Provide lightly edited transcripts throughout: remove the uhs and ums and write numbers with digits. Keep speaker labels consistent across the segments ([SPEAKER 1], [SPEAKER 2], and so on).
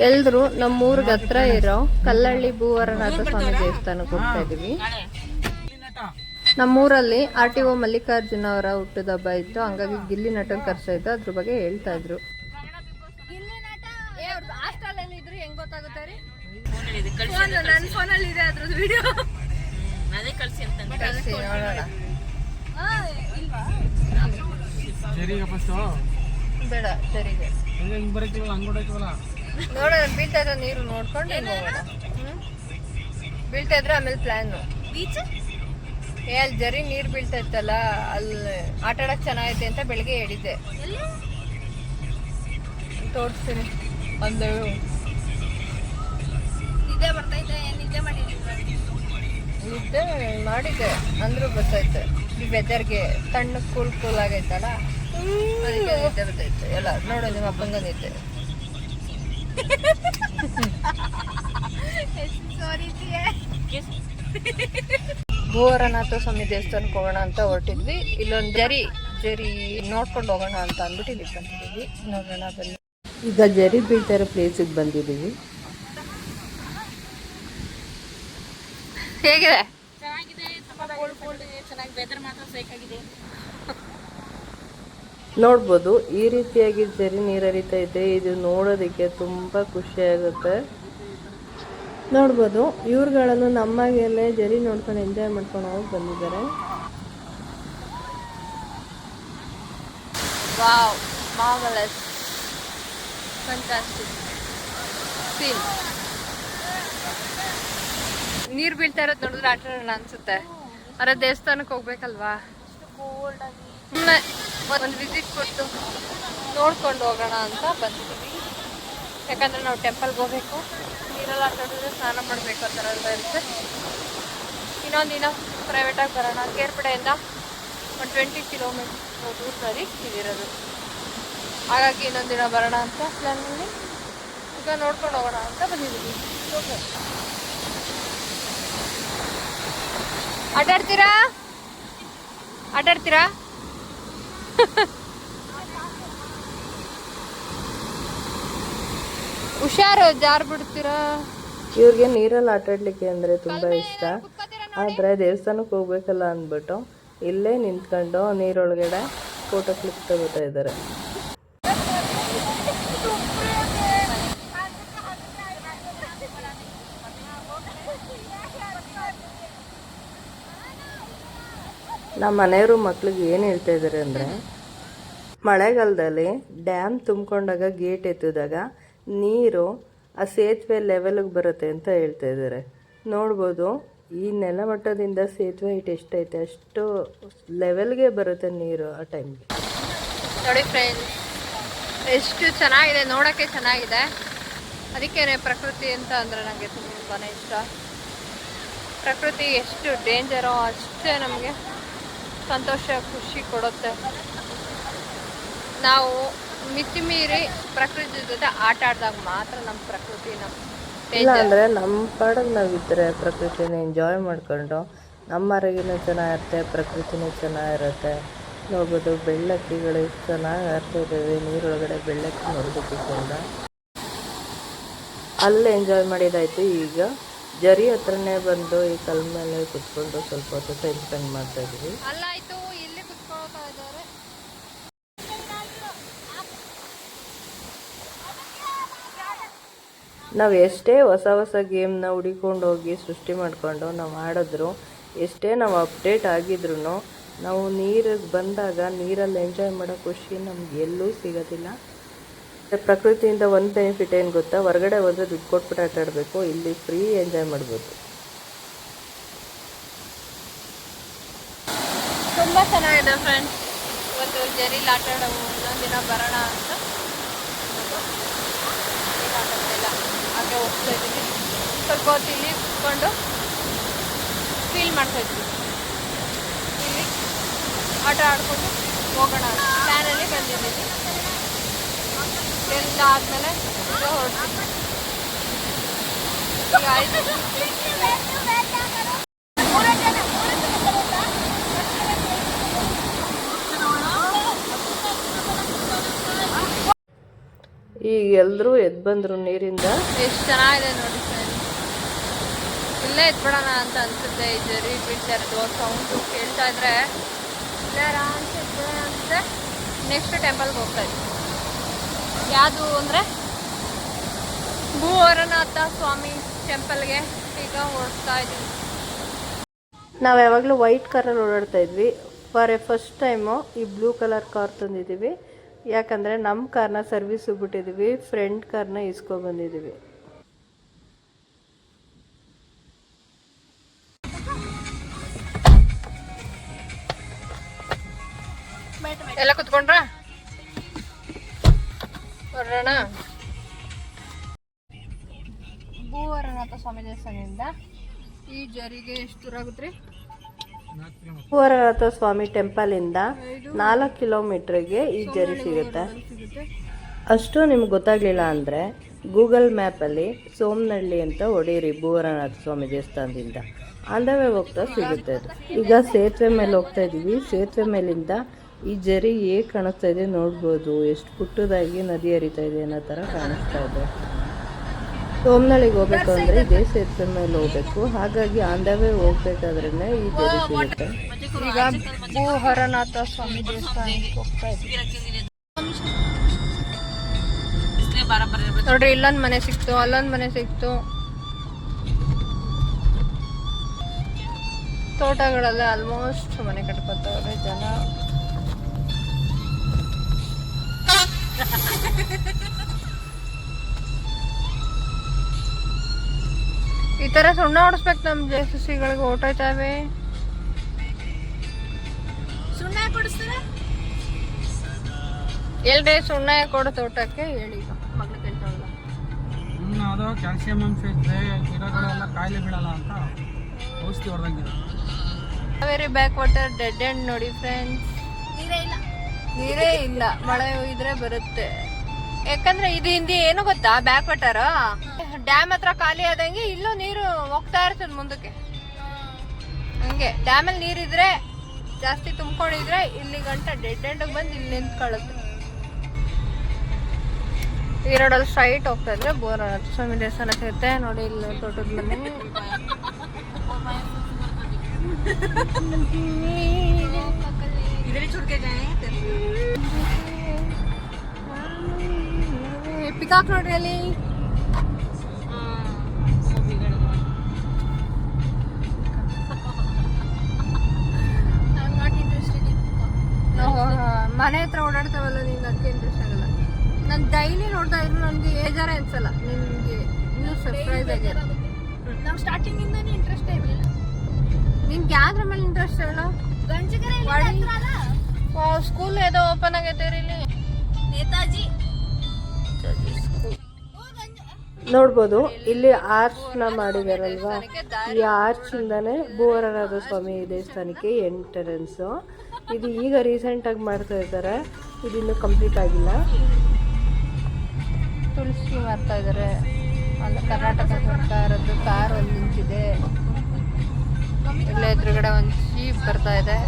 [SPEAKER 1] ಎಲ್ರು ನಮ್ಮೂರ್ಗ ಹತ್ರ ಇರೋ ಕಲ್ಲಳ್ಳಿ ಭೂವರನಾಥ ಸ್ವಾಮಿ ದೇವಸ್ಥಾನಕ್ಕೆ ಹೋಗ್ತಾ ಇದೀವಿ. ನಮ್ಮೂರಲ್ಲಿ RTO ಮಲ್ಲಿಕಾರ್ಜುನ ಅವರ ಹುಟ್ಟದ ಹಬ್ಬ ಇತ್ತು, ಹಂಗಾಗಿ ಗಿಲ್ಲಿ ನಟನ್ ಕರ್ಸ ಇತ್ತು. ಅದ್ರ ಬಗ್ಗೆ ಹೇಳ್ತಾ ಇದ್ರು. ಹೆಂಗ್ ಗೊತ್ತಾಗುತ್ತೆ ರೀ? ನನ್ನ ಫೋನಲ್ಲಿ ಇದೆ ಅದ್ರದ್ದು ವಿಡಿಯೋ. ಅದೇ ಕಳ್ಸಿ ಅಂತ ನೋಡೋಣ. ಬೇಡ ಸರಿಗೆ ನೋಡೋಣ. ಬೀಳ್ತಾ ಇದ್ರೆ ನೀರು ನೋಡ್ಕೊಂಡು ಹೋಗೋಣ. ಬೀಳ್ತಾ ಇದ್ರೆ ಆಮೇಲೆ ಪ್ಲಾನ್ ಬೀಚ್ ಅಲ್ಲಿ ಜರಿ ನೀರು ಬೀಳ್ತಾ ಇತ್ತಲ್ಲ, ಅಲ್ಲಿ ಆಟ ಆಡಕ್ ಚೆನ್ನಾಗೈತೆ ಅಂತ ಬೆಳಿಗ್ಗೆ ಹೇಳಿದ್ದೆ. ತೋರಿಸ್ತೀನಿ. ಒಂದು ನಿದ್ದೆ ಬರ್ತೈತೆ, ನಿದ್ದೆ ಮಾಡಿದ್ದೆ ಅಂದ್ರೂ ಬರ್ತೈತೆ. ಈ ವೆದರ್ಗೆ ತಣ್ಣ ಕೂಲ್ ಆಗೈತಲ್ಲ, ಅದಕ್ಕೆ ನಿದ್ದೆ ಬರ್ತೈತೆ. ಎಲ್ಲ ನೋಡು, ನಿಮ್ಮ ಅಪ್ಪಂಗ ನಿದ್ದೆ. ಭೂವರನಾಥ ಸ್ವಾಮಿ ದೇವಸ್ಥಾನಕ್ಕೆ ಹೋಗೋಣ ಅಂತ ಹೊರಟಿದ್ವಿ. ಇಲ್ಲೊಂದು ಜರಿ ನೋಡ್ಕೊಂಡು ಹೋಗೋಣ ಅಂತ ಅಂದ್ಬಿಟ್ಟು ಇಲ್ಲಿ ಬಂದಿದ್ದೀವಿ. ನೋಡೋಣ ಬನ್ನಿ. ಈಗ ಜರಿ ಬೀಳ್ತಾ ಇರೋ ಪ್ಲೇಸಿಗೆ ಬಂದಿದ್ದೀವಿ. ಹೇಗಿದೆ? ನೋಡ್ಬೋದು, ಈ ರೀತಿಯಾಗಿ ಜರಿ ನೀರು ಹರಿತಾ ಇದೆ. ಇದು ನೋಡೋದಕ್ಕೆ ತುಂಬಾ ಖುಷಿ ಆಗುತ್ತೆ. ನೋಡ್ಬೋದು, ಇವ್ರುಗಳನ್ನು ನಮ್ಮಾಗೆಲ್ಲೇ ಜರಿ ನೋಡ್ಕೊಂಡು ಎಂಜಾಯ್ ಮಾಡ್ಕೊಂಡು ಹೋಗಿ ಬಂದಿದ್ದಾರೆ. Wow, marvellous, fantastic scene. ನೀರು ಬೀಳ್ತಾ ಇರೋದು ನೋಡಿದ್ರೆ ಆಟ ಆಡೋಣ ಅನ್ಸುತ್ತೆ. ಅರೆ ದೇವಸ್ಥಾನಕ್ಕೆ ಹೋಗ್ಬೇಕಲ್ವಾ, ಸುಮ್ಮನೆ ಒಂದು ವಿಸಿಟ್ ಕೊಟ್ಟು ನೋಡ್ಕೊಂಡು ಹೋಗೋಣ ಅಂತ ಬಂದಿದ್ದೀವಿ. ಯಾಕಂದ್ರೆ ನಾವು ಟೆಂಪಲ್ಗೆ ಹೋಗ್ಬೇಕು, ನೀರೆಲ್ಲ ಆಟ ಆಡಿದ್ರೆ ಸ್ನಾನ ಮಾಡಬೇಕು ಆ ಥರ ಎಲ್ಲ ಇರುತ್ತೆ. ಇನ್ನೊಂದು ದಿನ ಪ್ರೈವೇಟಾಗಿ ಬರೋಣ. ಕೇರ್ಪಡೆಯಿಂದ ಒಂದು 20 ಕಿಲೋಮೀಟರ್ ದೂರದಲ್ಲಿ ಇದಿರೋದು. ಹಾಗಾಗಿ ಇನ್ನೊಂದು ದಿನ ಬರೋಣ ಅಂತ ಪ್ಲ್ಯಾನಲ್ಲಿ ಈಗ ನೋಡ್ಕೊಂಡು ಹೋಗೋಣ ಅಂತ ಬಂದಿದ್ದೀವಿ. ಆಟಾಡ್ತೀರಾ? ಹುಷಾರು, ಜಾರ್ ಬಿಡ್ತೀರಾ. ಇವ್ರಿಗೆ ನೀರಲ್ಲಿ ಆಟಾಡ್ಲಿಕ್ಕೆ ಅಂದ್ರೆ ತುಂಬಾ ಇಷ್ಟ. ಆದ್ರೆ ದೇವಸ್ಥಾನಕ್ಕೆ ಹೋಗ್ಬೇಕಲ್ಲ ಅಂದ್ಬಿಟ್ಟು ಇಲ್ಲೇ ನಿಂತ್ಕೊಂಡು ನೀರೊಳಗಡೆ ಫೋಟೋ ಕ್ಲಿಕ್ ತಗೋತಾ ಇದ್ದಾರೆ. ನಮ್ಮ ಮನೆಯವರು ಮಕ್ಳಿಗೆ ಏನು ಹೇಳ್ತಾ ಇದ್ದಾರೆ ಅಂದರೆ, ಮಳೆಗಾಲದಲ್ಲಿ ಡ್ಯಾಮ್ ತುಂಬಿಕೊಂಡಾಗ ಗೇಟ್ ಎತ್ತಿದಾಗ ನೀರು ಆ ಸೇತುವೆ ಲೆವೆಲ್ಗೆ ಬರುತ್ತೆ ಅಂತ ಹೇಳ್ತಾ ಇದ್ದಾರೆ. ನೋಡ್ಬೋದು, ಈ ನೆಲಮಟ್ಟದಿಂದ ಸೇತುವೆ ಹೈಟ್ ಎಷ್ಟೈತೆ ಅಷ್ಟು ಲೆವೆಲ್ಗೆ ಬರುತ್ತೆ ನೀರು ಆ ಟೈಮ್ಗೆ. ನೋಡಿ ಫ್ರೆಂಡ್ಸ್, ಎಷ್ಟು ಚೆನ್ನಾಗಿದೆ, ನೋಡೋಕ್ಕೆ ಚೆನ್ನಾಗಿದೆ. ಅದಕ್ಕೇನೆ ಪ್ರಕೃತಿ ಅಂತ ಅಂದರೆ ನನಗೆ ತುಂಬಾ ಇಷ್ಟ. ಪ್ರಕೃತಿ ಎಷ್ಟು ಡೇಂಜರೋ ಅಷ್ಟೇ ನಮಗೆ ಸಂತೋಷ, ಖುಷಿ ಕೊಡುತ್ತೆ. ನಾವು ಮಿತಿಮೀರಿ ಪ್ರಕೃತಿ ಜೊತೆ ಆಟ ಆಡಿದಾಗ ಮಾತ್ರ ನಮ್ಮ ಪ್ರಕೃತಿ ಇಲ್ಲ ಅಂದರೆ ನಮ್ಮ ಪಾಡಿಗೆ ನಾವಿದ್ದರೆ ಪ್ರಕೃತಿನ ಎಂಜಾಯ್ ಮಾಡ್ಕೊಂಡು ನಮ್ಮ ಆರೋಗ್ಯನೂ ಚೆನ್ನಾಗಿರುತ್ತೆ, ಪ್ರಕೃತಿನೂ ಚೆನ್ನಾಗಿರುತ್ತೆ. ನೋಡ್ಬೋದು, ಬೆಳ್ಳಕ್ಕಿಗಳು ಎಷ್ಟು ಚೆನ್ನಾಗಿ ಆಡ್ತಾ ಇದ್ದಾವೆ ನೀರೊಳಗಡೆ. ಬೆಳ್ಳಕ್ಕಿ ನೋಡ್ಬೇಕಿದ್ರಿಂದ ಅಲ್ಲೇ ಎಂಜಾಯ್ ಮಾಡಿದಾಯ್ತು. ಈಗ ಜರಿ ಹತ್ರನೇ ಬಂದು ಈ ಕಲ್ ಮೇಲೆ ಕುತ್ಕೊಂಡು ಸ್ವಲ್ಪ ಹೊತ್ತು ಟೈಮ್ ಸ್ಪೆಂಡ್ ಮಾಡ್ತಾ ಇದ್ವಿ. ನಾವು ಎಷ್ಟೇ ಹೊಸ ಗೇಮ್ನ ಹುಡಿಕೊಂಡು ಹೋಗಿ ಸೃಷ್ಟಿ ಮಾಡಿಕೊಂಡು ನಾವು ಆಡಿದ್ರು, ಎಷ್ಟೇ ನಾವು ಅಪ್ಡೇಟ್ ಆಗಿದ್ರು, ನಾವು ನೀರಿಗೆ ಬಂದಾಗ ನೀರಲ್ಲಿ ಎಂಜಾಯ್ ಮಾಡೋ ಖುಷಿ ನಮ್ಗೆ ಎಲ್ಲೂ ಸಿಗೋದಿಲ್ಲ. ಪ್ರಕೃತಿಯಿಂದ ಒಂದು ಬೆನಿಫಿಟ್ ಏನು ಗೊತ್ತಾ, ಹೊರಗಡೆ ಹೋದರೆ ದುಡ್ಡು ಕೊಟ್ಬಿಟ್ಟು ಆಟ ಆಡಬೇಕು, ಇಲ್ಲಿ ಫ್ರೀ ಎಂಜಾಯ್ ಮಾಡ್ಬೋದು. ತುಂಬ ಚೆನ್ನಾಗಿದೆ ಫ್ರೆಂಡ್ಸ್. ಇವತ್ತು ಜರಿಲಿ ಆಟ ಆಡೋ ಇನ್ನೊಂದಿನ ಬರೋಣ ಅಂತ ಹಾಗೆ ಹೋಗ್ತಾ ಇದ್ದೀವಿ. ಸ್ವಲ್ಪ ಹೊತ್ತು ಇಲ್ಲಿ ಕುತ್ಕೊಂಡು ಫೀಲ್ ಮಾಡ್ತಾ ಇದ್ವಿ. ಇಲ್ಲಿ ಆಟ ಆಡ್ಕೊಂಡು ಹೋಗೋಣ ಪ್ಲ್ಯಾನಲ್ಲಿ ಬಂದಿದ್ದೀವಿ. ಎಲ್ಲ ಆದಮೇಲೆ ಈಗ ಹೊರಡ್ತೀವಿ. ಈಗ ಆಯಿತು. ಈಗ ಎಲ್ಲರೂ ಎದ್ದು ಬಂದರು ನೀರಿಂದ.
[SPEAKER 2] ಎಷ್ಟು ಚೆನ್ನಾಗಿದೆ ನೋಡಿ ಸರ್. ಇಲ್ಲೇ ಎದ್ಬಿಡೋಣ ಅಂತ ಅನ್ಸುತ್ತೆ. ಈ ಜರಿ ಬೀಳ್ತಾ ಇರೋದು ಸೌಂಡು ಕೇಳ್ತಾ ಇದ್ರೆ ಇಲ್ಲೇ ಆರಾಮ್ಸೆ ಎದ್ಬಿಡೋಣ ಅನ್ಸುತ್ತೆ. ನೆಕ್ಸ್ಟ್ ಟೆಂಪಲ್ಗೆ ಹೋಗ್ತಾ ಇದ್ವಿ. ಯಾವುದು ಅಂದರೆ ಭೂವರನಾಥ ಸ್ವಾಮಿ ಟೆಂಪಲ್ಗೆ ಈಗ ಓಡಿಸ್ತಾ ಇದ್ದೀವಿ.
[SPEAKER 1] ನಾವು ಯಾವಾಗಲೂ ವೈಟ್ ಕಾರಲ್ಲಿ ಓಡಾಡ್ತಾ ಇದ್ವಿ. ಫಸ್ಟ್ ಟೈಮು ಈ ಬ್ಲೂ ಕಲರ್ ಕಾರ್ ತಂದಿದ್ದೀವಿ. ಯಾಕಂದರೆ ನಮ್ಮ ಕಾರ್ನ ಸರ್ವಿಸ್ಗೆ ಬಿಟ್ಟಿದ್ದೀವಿ, ಫ್ರೆಂಡ್ ಕಾರ್ನ ಇಸ್ಕೊಬಂದಿದ್ದೀವಿ.
[SPEAKER 2] ಎಲ್ಲ ಕುತ್ಕೊಂಡ್ರ ಹೊರಡೋಣ. ಭೂವರನಾಥ ಸ್ವಾಮಿ ದೇವಸ್ಥಾನದಿಂದ ಈ ಜರಿಗೆ ಎಷ್ಟು ದೂರ ಆಗುತ್ತೆ?
[SPEAKER 1] ಭೂವರನಾಥ ಸ್ವಾಮಿ ಟೆಂಪಲಿಂದ 4 ಕಿಲೋಮೀಟ್ರಿಗೆ ಈ ಜರಿ ಸಿಗುತ್ತೆ. ಅಷ್ಟು ನಿಮ್ಗೆ ಗೊತ್ತಾಗಲಿಲ್ಲ ಅಂದರೆ ಗೂಗಲ್ ಮ್ಯಾಪಲ್ಲಿ ಸೋಮನಹಳ್ಳಿ ಅಂತ ಹೊಡೀರಿ. ಭೂವರನಾಥ ಸ್ವಾಮಿ ದೇವಸ್ಥಾನದಿಂದ ಆನ್ ದ ವೇ ಹೋಗ್ತಾ ಸಿಗುತ್ತೆ ಅದು. ಈಗ ಸೇತುವೆ ಮೇಲೆ ಹೋಗ್ತಾ ಇದ್ದೀವಿ. ಸೇತುವೆ ಮೇಲಿಂದ ಈ ಜರಿ ಹೇಗೆ ಕಾಣಿಸ್ತಾ ಇದೆ ನೋಡ್ಬೋದು. ಎಷ್ಟು ಪುಟ್ಟದಾಗಿ ನದಿ ಹರಿತಾ ಇದೆ ಅನ್ನೋ ಥರ ಕಾಣಿಸ್ತಾ ಇದೆ. ಸೋಮನಹಳ್ಳಿಗೆ ಹೋಗ್ಬೇಕು ಅಂದರೆ ಇದೇ ಸೇತುವೆ ಮೇಲೆ ಹೋಗ್ಬೇಕು. ಹಾಗಾಗಿ ಆನ್ ದ ವೇ ಹೋಗ್ಬೇಕಾದ್ರೇ ಈ ಜರಿ ಸಿಗುತ್ತೆ.
[SPEAKER 2] ಈಗ ಭೂವರನಾಥ ಸ್ವಾಮಿ ದೇವಸ್ಥಾನಕ್ಕೆ ಹೋಗ್ತಾ ಇದ್ದೀವಿ. ನೋಡ್ರಿ, ಇಲ್ಲೊಂದು ಮನೆ ಸಿಕ್ತು, ಅಲ್ಲೊಂದು ಮನೆ ಸಿಕ್ತು. ತೋಟಗಳೆಲ್ಲ ಆಲ್ಮೋಸ್ಟ್ ಮನೆ ಕಟ್ಕೊತವ್ರೆ ಜನ. ಈ ತರ ಸುಣ್ಣ ಹೊಡಿಸ್ಬೇಕು. ನಮ್ ಜೆಸಿಗಳಿಗೆ ಓಟೋಯ್ತಾವೆ. ಸುಣ್ಣ ಕೊಡಿಸ್ತಾರ ಎಲ್ರಿ? ಸುಣ್ಣ ಕೊಡು ತೋಟಕ್ಕೆ ಹೇಳಿ. ಮಗ್ಳು ಕೇಳ್ತಾವಲ್ಲ.
[SPEAKER 3] ಅದು ಕ್ಯಾಲ್ಸಿಯಂ ಅಂಶ ಇದ್ರೆ ಗಿಡಗಳೆಲ್ಲ ಕಾಯಿಲೆ ಬೀಳಲ್ಲ ಅಂತ ಔಷಧಿ ಹೊಡೆದಂಗೆ.
[SPEAKER 2] Kaveri backwater dead end ನೋಡಿ ಫ್ರೆಂಡ್ಸ್. ನೀರೇ ಇಲ್ಲ. ಮಳೆ ಇದ್ರೆ ಬರುತ್ತೆ. ಯಾಕಂದ್ರೆ ಇದು ಹಿಂದಿ ಏನು ಗೊತ್ತಾ, ಬ್ಯಾಕ್ ವಾಟರ್ ಡ್ಯಾಮ್ ಹತ್ರ ಖಾಲಿ ಆದಂಗೆ ಇಲ್ಲೂ ನೀರು ಹೋಗ್ತಾ ಇರ್ತದೆ ಮುಂದಕ್ಕೆ. ಹಂಗೆ ಡ್ಯಾಮಲ್ಲಿ ನೀರಿದ್ರೆ ಜಾಸ್ತಿ ತುಂಬ್ಕೊಂಡಿದ್ರೆ ಇಲ್ಲಿ ಗಂಟ ಡೆಡ್ ಎಂಡ್ ಬಂದು ಇಲ್ಲಿ ನಿಂತ್ಕೊಳ್ಳುತ್ತೆ. ಈ ರೋಡಲ್ಲಿ ಸ್ಟ್ರೈಟ್ ಹೋಗ್ತಾ ಇದ್ರೆ ಭೂವರನಾಥ ಸ್ವಾಮಿ ದೇವಸ್ಥಾನ ಸಿಗುತ್ತೆ ನೋಡಿ. ಇಲ್ಲಿ ತೋಟದ ಮನೆ. ಪಿಕಾಕ್ ನೋಡ್ರಿ ಅಲ್ಲಿ. ಮನೆ ಹತ್ರ ಓಡಾಡ್ತಾವಲ್ಲ ನೀನು, ಅದಕ್ಕೆ ಇಂಟ್ರೆಸ್ಟ್ ಆಗಲ್ಲ. ನಾನು ಡೈಲಿ ನೋಡ್ತಾ ಇದ್ರು ನನಗೆ ಏಜಾರ ಅನ್ಸಲ್ಲ. ನಿನ್ಗೆ ಇನ್ನೂ ಸರ್ಪ್ರೈಸ್ ಆಗ್ಯಾರ. ನಾವು ಸ್ಟಾರ್ಟಿಂಗ್ ಇಂದಾನೆ ಇಂಟ್ರೆಸ್ಟ್ ಇರಲಿಲ್ಲ. ನಿನ್ಗೆ ಯಾವ್ದ್ರ ಮೇಲೆ ಇಂಟ್ರೆಸ್ಟ್ ಹೇಳ? ಸ್ಕೂಲ್ ಏದೋ ಓಪನ್ ಆಗೈತೆ ಇಲ್ಲಿ, ನೇತಾಜಿ ಸ್ಕೂಲ್.
[SPEAKER 1] ನೋಡ್ಬೋದು ಇಲ್ಲಿ ಆರ್ಚ್ನ ಮಾಡಿದಾರಲ್ವಾ. ಈ ಆರ್ಚ್ ಇಂದಾನೆ ಭೂವರನಾಥ ಸ್ವಾಮಿ ದೇವಸ್ಥಾನಕ್ಕೆ ಎಂಟ್ರೆನ್ಸು. ಇದು ಈಗ ರೀಸೆಂಟಾಗಿ ಮಾಡ್ತಾ ಇದ್ದಾರೆ, ಇದಿನ್ನೂ ಕಂಪ್ಲೀಟ್ ಆಗಿಲ್ಲ.
[SPEAKER 2] ತುಳಸಿ ಮಾಡ್ತಾ ಇದ್ದಾರೆ. ಅಲ್ಲಿ ಕರ್ನಾಟಕ ಸರ್ಕಾರದ್ದು ಕಾರ್ ಒಂದು ನಿಂತಿದೆ. ಇಲ್ಲ ಎದುರುಗಡೆ ಒಂದು ಜೀಪ್ ಬರ್ತಾ ಇದೆ.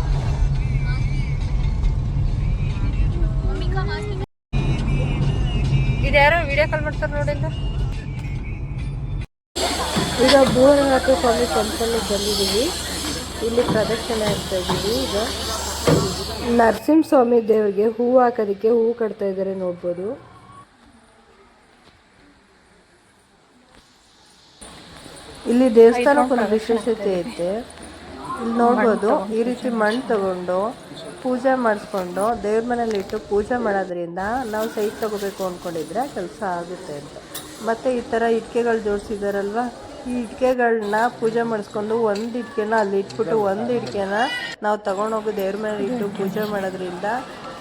[SPEAKER 2] ಇದ್ಯಾರೋ ವಿಡಿಯೋ ಕಾಲ್ ಮಾಡ್ತಾರೆ ನೋಡಿಲ್ಲ.
[SPEAKER 1] ಈಗ ಭೂವರನಾಥ ಸ್ವಾಮಿ ಟೆಂಪಲ್ಗೆ ಬಂದಿದ್ದೀವಿ. ಇಲ್ಲಿ ಪ್ರದಕ್ಷಿಣೆ ಆಗ್ತಾ ಇದ್ದೀವಿ. ಈಗ ನರಸಿಂಹಸ್ವಾಮಿ ದೇವರಿಗೆ ಹೂವು ಹಾಕೋದಕ್ಕೆ ಹೂವು ಕಟ್ತಾ ಇದ್ದಾರೆ ನೋಡ್ಬೋದು. ಇಲ್ಲಿ ದೇವಸ್ಥಾನಕ್ಕೊಂದು ವಿಶೇಷತೆ ಐತೆ. ಇಲ್ಲಿ ನೋಡ್ಬೋದು ಈ ರೀತಿ ಮಣ್ಣು ತಗೊಂಡು ಪೂಜೆ ಮಾಡಿಸ್ಕೊಂಡು ದೇವ್ರ ಮನೇಲಿ ಇಟ್ಟು ಪೂಜೆ ಮಾಡೋದ್ರಿಂದ ನಾವು ಸೈಟ್ ತಗೋಬೇಕು ಅಂದ್ಕೊಂಡಿದ್ರೆ ಕೆಲಸ ಆಗುತ್ತೆ ಅಂತ. ಮತ್ತು ಈ ಥರ ಇಟ್ಕೆಗಳು ಜೋಡಿಸಿದಾರಲ್ವ, ಈ ಇಟ್ಕೆಗಳನ್ನ ಪೂಜೆ ಮಾಡಿಸ್ಕೊಂಡು ಒಂದು ಇಟ್ಕೆನ ಅಲ್ಲಿ ಇಟ್ಬಿಟ್ಟು ಒಂದು ಇಟ್ಕೆನ ನಾವು ತಗೊಂಡೋಗಿ ದೇವ್ರ ಮೇಲೆ ಇಟ್ಟು ಪೂಜೆ ಮಾಡೋದ್ರಿಂದ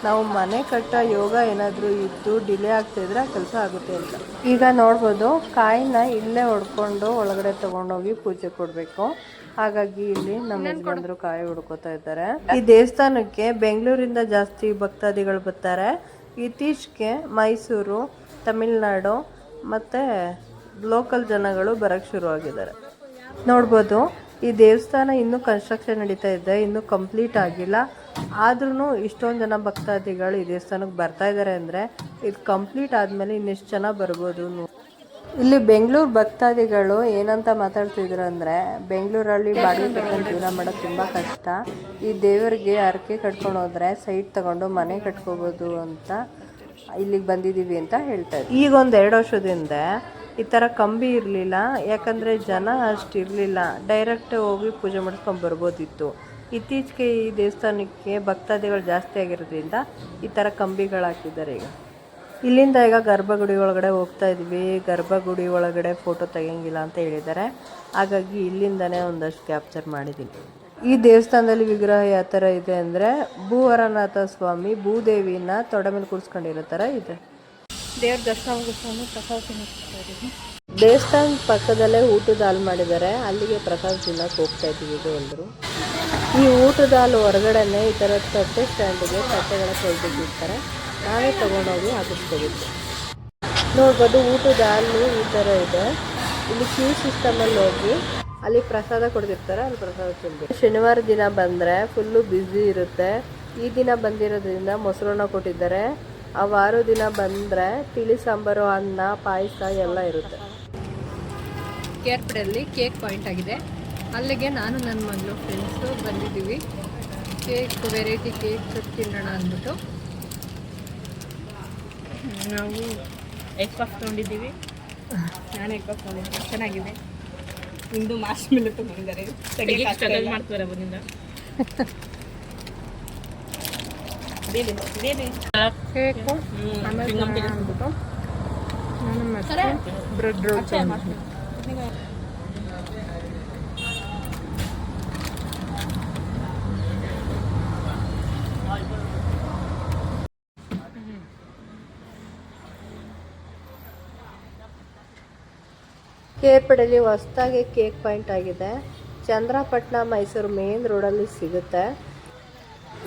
[SPEAKER 1] ನಾವು ಮನೆ ಕಟ್ಟ ಯೋಗ ಏನಾದರೂ ಇದ್ದು ಡಿಲೇ ಆಗ್ತಿದ್ರೆ ಕೆಲಸ ಆಗುತ್ತೆ ಅಂತ. ಈಗ ನೋಡ್ಬೋದು ಕಾಯಿನ ಇಲ್ಲೇ ಹೊಡ್ಕೊಂಡು ಒಳಗಡೆ ತಗೊಂಡೋಗಿ ಪೂಜೆ ಕೊಡಬೇಕು. ಹಾಗಾಗಿ ಇಲ್ಲಿ ನಮ್ಮ ಯಜಮಾನ್ರು ಕಾಯಿ ಹುಡ್ಕೋತಾ ಇದ್ದಾರೆ. ಈ ದೇವಸ್ಥಾನಕ್ಕೆ ಬೆಂಗಳೂರಿಂದ ಜಾಸ್ತಿ ಭಕ್ತಾದಿಗಳು ಬರ್ತಾರೆ. ಇತ್ತೀಚೆಗೆ ಮೈಸೂರು, ತಮಿಳ್ನಾಡು ಮತ್ತು ಲೋಕಲ್ ಜನಗಳು ಬರೋಕ್ಕೆ ಶುರುವಾಗಿದ್ದಾರೆ. ನೋಡ್ಬೋದು ಈ ದೇವಸ್ಥಾನ ಇನ್ನೂ ಕನ್ಸ್ಟ್ರಕ್ಷನ್ ನಡೀತಾ ಇದೆ, ಇನ್ನೂ ಕಂಪ್ಲೀಟ್ ಆಗಿಲ್ಲ. ಆದ್ರೂ ಇಷ್ಟೊಂದು ಜನ ಭಕ್ತಾದಿಗಳು ಈ ದೇವಸ್ಥಾನಕ್ಕೆ ಬರ್ತಾ ಇದ್ದಾರೆ ಅಂದರೆ ಇದು ಕಂಪ್ಲೀಟ್ ಆದಮೇಲೆ ಇನ್ನೆಷ್ಟು ಜನ ಬರ್ಬೋದು ಇಲ್ಲಿ ಬೆಂಗಳೂರು ಭಕ್ತಾದಿಗಳು ಏನಂತ ಮಾತಾಡ್ತಿದ್ರು ಅಂದರೆ ಬೆಂಗಳೂರಲ್ಲಿ ಬಾಡಿಗೆ ಕಟ್ಕೊಂಡು ಜೀವನ ಮಾಡೋದು ತುಂಬ ಕಷ್ಟ. ಈ ದೇವರಿಗೆ ಹರಕೆ ಕಟ್ಕೊಂಡು ಹೋದ್ರೆ ಸೈಟ್ ತಗೊಂಡು ಮನೆ ಕಟ್ಕೋಬೋದು ಅಂತ ಇಲ್ಲಿಗೆ ಬಂದಿದ್ದೀವಿ ಅಂತ ಹೇಳ್ತಾರೆ. ಈಗ ಒಂದು 2 ವರ್ಷದಿಂದ ಈ ಥರ ಕಂಬಿ ಇರಲಿಲ್ಲ, ಯಾಕಂದರೆ ಜನ ಅಷ್ಟು ಇರಲಿಲ್ಲ, ಡೈರೆಕ್ಟ್ ಹೋಗಿ ಪೂಜೆ ಮಾಡಿಸ್ಕೊಂಡು ಬರ್ಬೋದಿತ್ತು. ಇತ್ತೀಚೆಗೆ ಈ ದೇವಸ್ಥಾನಕ್ಕೆ ಭಕ್ತಾದಿಗಳು ಜಾಸ್ತಿ ಆಗಿರೋದ್ರಿಂದ ಈ ಥರ ಕಂಬಿಗಳು ಹಾಕಿದ್ದಾರೆ. ಇಲ್ಲಿಂದ ಈಗ ಗರ್ಭಗುಡಿ ಒಳಗಡೆ ಹೋಗ್ತಾ ಇದ್ವಿ. ಗರ್ಭಗುಡಿ ಒಳಗಡೆ ಫೋಟೋ ತೆಗಿಯಂಗಿಲ್ಲ ಅಂತ ಹೇಳಿದ್ದಾರೆ, ಹಾಗಾಗಿ ಇಲ್ಲಿಂದನೇ ಒಂದಷ್ಟು ಕ್ಯಾಪ್ಚರ್ ಮಾಡಿದ್ದೀನಿ. ಈ ದೇವಸ್ಥಾನದಲ್ಲಿ ವಿಗ್ರಹ ಯಾವ ಥರ ಇದೆ ಅಂದರೆ ಭೂವರನಾಥ ಸ್ವಾಮಿ ಭೂದೇವಿನ ತೊಡೆ ಮೇಲೆ ಕೂರಿಸ್ಕೊಂಡಿರೋ ಥರ ಇದೆ.
[SPEAKER 2] ದೇವ್ರ ದರ್ಶನ ಮುಗಿಸ್ಕೊಂಡು ಪ್ರಸಾದ ತಿನ್ನಿಸ್ತಾ ಇದ್ದೀವಿ.
[SPEAKER 1] ದೇವಸ್ಥಾನದ ಪಕ್ಕದಲ್ಲೇ ಊಟದ ಹಾಲು ಮಾಡಿದ್ದಾರೆ, ಅಲ್ಲಿಗೆ ಪ್ರಸಾದ ತಿನ್ನಕ್ಕೆ ಹೋಗ್ತಾ ಇದ್ದೀವಿ ಎಲ್ಲರೂ. ಈ ಊಟದ ಹಾಲು ಹೊರಗಡೆನೆ ಈ ಥರ ತಟ್ಟೆ ಸ್ಟ್ಯಾಂಡಿಗೆ ತಟ್ಟೆಗಳ ತೊಳೆದಿಟ್ಟಿರ್ತಾರೆ, ನಾವೇ ತೊಗೊಂಡೋಗಿ ಹಾಕಿಸ್ಕೋಬೇಕು. ನೋಡ್ಬೋದು ಊಟದ ಹಾಲು ಈ ಥರ ಇದೆ. ಇಲ್ಲಿ ಕ್ಯೂ ಸಿಸ್ಟಮಲ್ಲಿ ಹೋಗಿ ಅಲ್ಲಿ ಪ್ರಸಾದ ಕೊಡ್ತಿರ್ತಾರೆ, ಅಲ್ಲಿ ಪ್ರಸಾದ ತಿನ್ಬೇಕು. ಶನಿವಾರ ದಿನ ಬಂದರೆ ಫುಲ್ಲು ಬ್ಯುಸಿ ಇರುತ್ತೆ. ಈ ದಿನ ಬಂದಿರೋದ್ರಿಂದ ಮೊಸರನ್ನ ಕೊಟ್ಟಿದ್ದಾರೆ. ಆ ವಾರ ದಿನ ಬಂದರೆ ತಿಳಿ ಸಾಂಬಾರು, ಅನ್ನ, ಪಾಯಸ ಎಲ್ಲ ಇರುತ್ತೆ.
[SPEAKER 2] ಕೇರ್ಪಡೆಯಲ್ಲಿ ಕೇಕ್ ಪಾಯಿಂಟ್ ಆಗಿದೆ, ಅಲ್ಲಿಗೆ ನಾನು ನನ್ನ ಮಗಳು ಫ್ರೆಂಡ್ಸು ಬಂದಿದ್ದೀವಿ. ಕೇಕ್ ವೆರೈಟಿ ಕೇಕ್ ತಿನ್ನೋಣ ಅಂದ್ಬಿಟ್ಟು
[SPEAKER 4] ನಾವು ಎಗ್ ಪಫ್ ತೊಗೊಂಡಿದ್ದೀವಿ. ನಾನು ಎಗ್ ಪಫ್ ತೊಗೊಂಡಿದ್ದೀನಿ, ಚೆನ್ನಾಗಿದೆ. ಇಂದು ಮಾರ್ಚ್ ಮೇಲೆ ತೊಗೊಂಡಿದ್ದಾರೆ, ಸ್ಟ್ರಗಲ್ ಮಾಡ್ತಾರೆ ಬಂದಿಂದ.
[SPEAKER 2] ಕೇಕು ಆಮೇಲೆ ಅಂದ್ಬಿಟ್ಟು ನಾನು ಮತ್ತೆ ಬ್ರೆಡ್ ರೋಲ್
[SPEAKER 1] ಕೇರ್ಪಡೆಯಲ್ಲಿ ಹೊಸದಾಗಿ ಕೇಕ್ ಪಾಯಿಂಟ್ ಆಗಿದೆ. ಚಂದ್ರಪಟ್ಟಣ ಮೈಸೂರು ಮೇನ್ ರೋಡಲ್ಲಿ ಸಿಗುತ್ತೆ.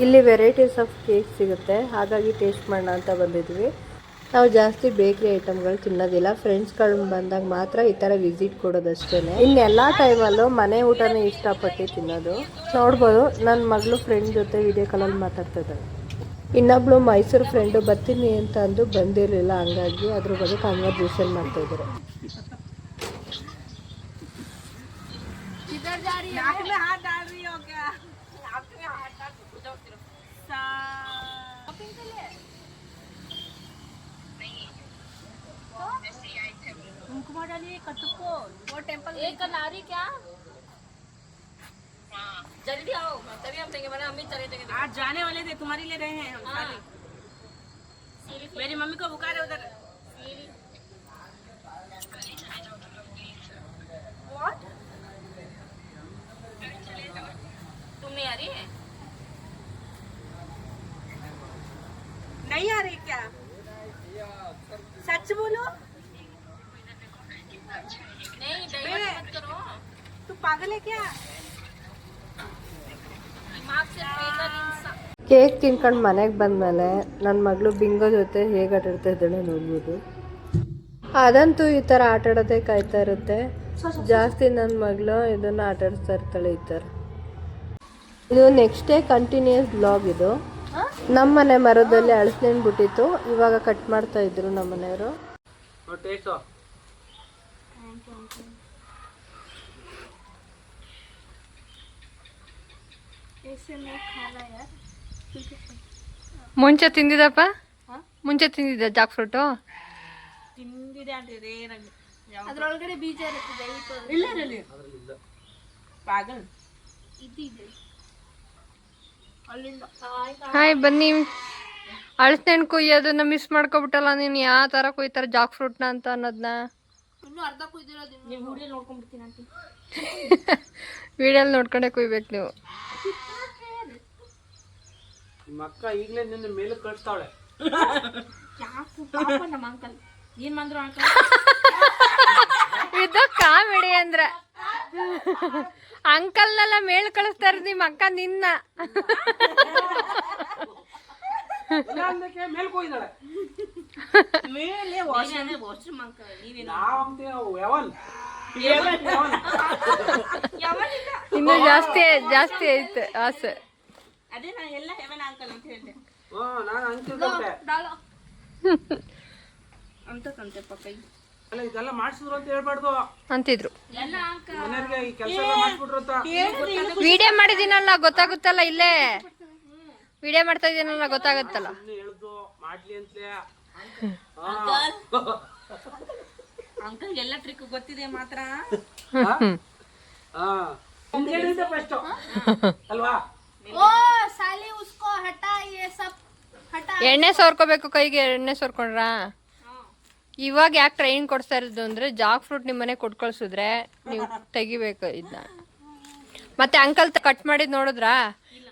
[SPEAKER 1] ಇಲ್ಲಿ ವೆರೈಟೀಸ್ ಆಫ್ ಕೇಕ್ ಸಿಗುತ್ತೆ, ಹಾಗಾಗಿ ಟೇಸ್ಟ್ ಮಾಡೋಣ ಅಂತ ಬಂದಿದ್ವಿ. ನಾವು ಜಾಸ್ತಿ ಬೇಕ್ರಿ ಐಟಮ್ಗಳು ತಿನ್ನೋದಿಲ್ಲ, ಫ್ರೆಂಡ್ಸ್ಗಳು ಬಂದಾಗ ಮಾತ್ರ ಈ ಥರ ವಿಸಿಟ್ ಕೊಡೋದಷ್ಟೇ. ಇನ್ನೆಲ್ಲ ಟೈಮಲ್ಲೂ ಮನೆ ಊಟನೇ ಇಷ್ಟಪಟ್ಟು ತಿನ್ನೋದು. ನೋಡ್ಬೋದು ನನ್ನ ಮಗಳು ಫ್ರೆಂಡ್ ಜೊತೆ ವಿಡಿಯೋ ಕಾಲಲ್ಲಿ ಮಾತಾಡ್ತಾ ಇದ್ದಾಳೆ. ಇನ್ನೊಬ್ಳು ಮೈಸೂರು ಫ್ರೆಂಡು ಬರ್ತೀನಿ ಅಂತ ಅಂದು ಬಂದಿರಲಿಲ್ಲ, ಹಂಗಾಗಿ ಅದ್ರ ಬಗ್ಗೆ ಕಾನ್ವರ್ಸೇಷನ್ ಮಾಡ್ತಾಯಿದ್ದಾರೆ.
[SPEAKER 4] वो टेंपल एक नारी क्या जल्दी आओ, तभी हम देंगे। मैंने अम्मी चले जाएंगे, आज जाने वाले थे, तुम्हारे लिए रहे हैं हम सारे। मेरी मम्मी को बुखार है उधर। व्हाट तुम नहीं आ रही है? नहीं आ रही क्या? सच बोलो। नहीं मत करो, तू पागल है क्या? दिमाग से बेकार इंसान।
[SPEAKER 1] ಕೇಕ್ ತಿನ್ಕೊಂಡು ಮನೆಗೆ ಬಂದಮೇಲೆ ನನ್ನ ಮಗಳು ಬಿಂಗೋ ಜೊತೆ ಹೇಗೆ ಆಟಾಡ್ತಾ ಇದ್ದಾಳೆ ನೋಡ್ಬೋದು. ಅದಂತೂ ಈ ಥರ ಆಟಾಡೋದೇ ಕಾಯ್ತಾ ಇರುತ್ತೆ. ಜಾಸ್ತಿ ನನ್ನ ಮಗಳು ಇದನ್ನು ಆಟಾಡಿಸ್ತಾ ಇರ್ತಾಳೆ ಈ ಥರ. ಇದು ನೆಕ್ಸ್ಟ್ ಡೇ ಕಂಟಿನ್ಯೂಸ್ ಬ್ಲಾಗ್. ಇದು ನಮ್ಮನೆ ಮರದಲ್ಲಿ ಅಳಸನೇನು ಬಿಟ್ಟಿತ್ತು, ಇವಾಗ ಕಟ್ ಮಾಡ್ತಾ ಇದ್ರು ನಮ್ಮ ಮನೆಯವರು.
[SPEAKER 2] ಮುಂಚೆ ತಿಂದಿದ್ದಪ್ಪ, ಮುಂಚೆ ತಿಂದಿದ್ದ ಜಾಕ್ ಫ್ರೂಟು.
[SPEAKER 4] ತಿಂದಿದೆ ಅಂತ ರೇರಾಗಿ,
[SPEAKER 2] ಅದ್ರೊಳಗಡೆ ಬೀಜ ಇರುತ್ತೆ.
[SPEAKER 4] ಇಲ್ಲ ಇರಲಿ ಪಾಗಲ್
[SPEAKER 2] ಇದಿದೆ ಅಲ್ಲಿಂದ. ಹಾಯ್ ಬನ್ನಿ. ಅಳಸನೇನು ಕುಯ್ಯೋದನ್ನ ಮಿಸ್ ಮಾಡ್ಕೊಬಿಟ್ಟಲ್ಲ ನೀನು. ಯಾವ ಥರ ಕುಯ್ತಾರೆ ಜಾಕ್ ಫ್ರೂಟ್ನ ಅಂತ ಅನ್ನೋದನ್ನ.
[SPEAKER 4] ಇನ್ನೂ ಅರ್ಧ ಕುಯ್ದಿರೋದು, ನೀವು ವಿಡಿಯೋ ನೋಡ್ಕೊಂಡ್ಬಿಡ್ತೀನಿ ಆಂಟಿ.
[SPEAKER 2] ವಿಡಿಯೋಲಿ ನೋಡ್ಕೊಂಡೆ ಕುಯ್ಬೇಕು ನೀವು.
[SPEAKER 3] ನಿಮ್ಮ ಅಕ್ಕ ಈಗಲೇ ನಿನ್ನ ಮೇಲೆ ಕಳಿಸ್ತಾಳೆ.
[SPEAKER 4] ನಮ್ಮ ಅಂಕಲ್ ಏನ್ ಮಾಡಿದ್ರು ಅಂಕಲ್?
[SPEAKER 2] ಇದು ಕಾಮಿಡಿ ಅಂದ್ರೆ ಅಂಕಲ್ನೆಲ್ಲ ಮೇಲ್ ಕಳಿಸ್ತಾರ ನಿಮ್ಮ ಅಕ್ಕ ನಿನ್ನ.
[SPEAKER 3] ಮೇಲೆ ಹೋಗಿದ್ದಾಳೆ
[SPEAKER 4] ಮೇಲೆ ವಾಶ್ರೂಮ್ ಅಂಕಲ್. ನೀವೇನು
[SPEAKER 2] ಇನ್ನು ಜಾಸ್ತಿ ಜಾಸ್ತಿ ಐತೆ ಆಸೆ.
[SPEAKER 4] ಅದೇ ನಾ ಎಲ್ಲ ಹೆವನ್ ಅಂಕಲ್ ಅಂತ ಹೇಳಿದೆ.
[SPEAKER 3] ನಾನು ಅಂಕಲ್
[SPEAKER 4] ಅಂತಕಂತೆಪ್ಪ ಕೈ
[SPEAKER 3] ಅಲ್ಲ ಇದೆಲ್ಲ ಮಾಡಿಸಿದ್ರು ಅಂತ ಹೇಳ್ಬಾರ್ದು,
[SPEAKER 1] ಅಂತಿದ್ರು.
[SPEAKER 3] ಮನೆಯವ್ರಿಗೆ ಈ ಕೆಲಸ ಎಲ್ಲ ಮಾಡಿಸ್ಬಿಟ್ರು ಅಂತ.
[SPEAKER 1] ವಿಡಿಯೋ ಮಾಡಿದ್ದೀನಲ್ಲ ಗೊತ್ತಾಗುತ್ತಲ್ಲ, ಇಲ್ಲೇ ವಿಡಿಯೋ ಮಾಡ್ತಾ ಇದೀನಲ್ಲ ಗೊತ್ತಾಗುತ್ತಲ್ಲ.
[SPEAKER 3] ಸುಮ್ನೆ ಹೇಳ್ದು ಮಾಡ್ಲಿ ಅಂತಲೇ.
[SPEAKER 4] ಅಂಕಲ್ ಎಲ್ಲ ಟ್ರಿಕ್ ಗೊತ್ತಿದೆ ಮಾತ್ರ.
[SPEAKER 3] ಫಸ್ಟ್ ಅಲ್ವಾ?
[SPEAKER 1] ಎಣ್ಣೆ ಸೋರ್ಕೋಬೇಕು ಕೈಗೆ, ಎಣ್ಣೆ ಸೋರ್ಕೊಂಡ್ರ. ಇವಾಗ ಯಾಕೆ ಟ್ರೈನಿಂಗ್ ಕೊಡ್ತಾ ಇರೋದು ಅಂದ್ರೆ, ಜಾಕ್ ಫ್ರೂಟ್ ನಿಮ್ಮನೆ ಕೊಟ್ಟು ಕಳ್ಸಿದ್ರೆ ನೀವು ತೆಗಿಬೇಕು ಇದನ್ನ. ಮತ್ತೆ ಅಂಕಲ್ ಕಟ್ ಮಾಡಿದ್ ನೋಡಿದ್ರಾ,